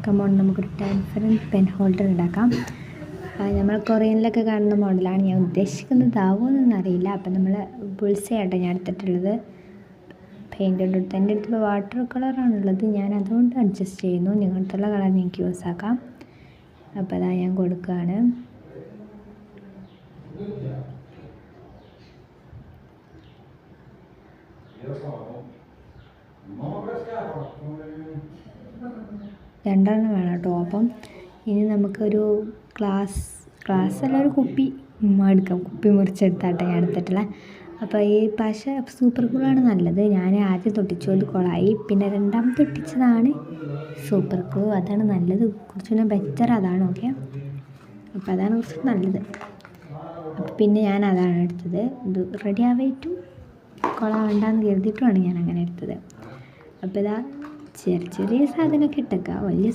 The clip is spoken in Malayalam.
കമോൺ നമുക്കൊരു ട്രാൻസ്പെറൻറ്റ് പെൻ ഹോൾഡർ ഉണ്ടാക്കാം. നമ്മൾ കൊറിയനിലൊക്കെ കാണുന്ന മോഡലാണ്. ഞാൻ ഉദ്ദേശിക്കുന്നത് ആവുമെന്നൊന്നും അറിയില്ല. അപ്പം നമ്മൾ ബുൾസൈ ആട്ടോ ഞാൻ എടുത്തിട്ടുള്ളത്. പെയിൻ്റ് എടുത്ത് എൻ്റെ അടുത്ത് വാട്ടർ കളറാണുള്ളത്. ഞാൻ അതുകൊണ്ട് അഡ്ജസ്റ്റ് ചെയ്യുന്നു. നിങ്ങൾക്കുള്ള കളർ നിങ്ങൾക്ക് യൂസ് ആക്കാം. അപ്പോൾ അതാ ഞാൻ കൊടുക്കുകയാണ്. രണ്ടെണ്ണം വേണം കേട്ടോ. അപ്പം ഇനി നമുക്കൊരു ഗ്ലാസ് അല്ല, ഒരു കുപ്പി എടുക്കാം. കുപ്പി മുറിച്ചെടുത്താട്ടെ ഞാൻ എടുത്തിട്ടുള്ള. അപ്പോൾ ഈ പശ സൂപ്പർ ഗ്ലൂവാണ് നല്ലത്. ഞാൻ ആദ്യം തൊട്ടിച്ചു, അത് കൊളായി. പിന്നെ രണ്ടാമത് തൊട്ടിച്ചതാണ് സൂപ്പർ ഗ്ലൂ. അതാണ് നല്ലത്, കുറച്ചുകൂടെ ബെറ്റർ അതാണ്. ഓക്കെ, അപ്പോൾ അതാണ് കുറച്ച് നല്ലത്. അപ്പോൾ പിന്നെ ഞാൻ അതാണ് എടുത്തത്. ഇത് റെഡി ആവായിട്ടും കൊളാവണ്ടെന്ന് കരുതിയിട്ടുമാണ് ഞാൻ അങ്ങനെ എടുത്തത്. അപ്പോൾ ഇതാ ചെറിയ ചെറിയ സാധനമൊക്കെ ഇട്ടേക്കാം, വലിയ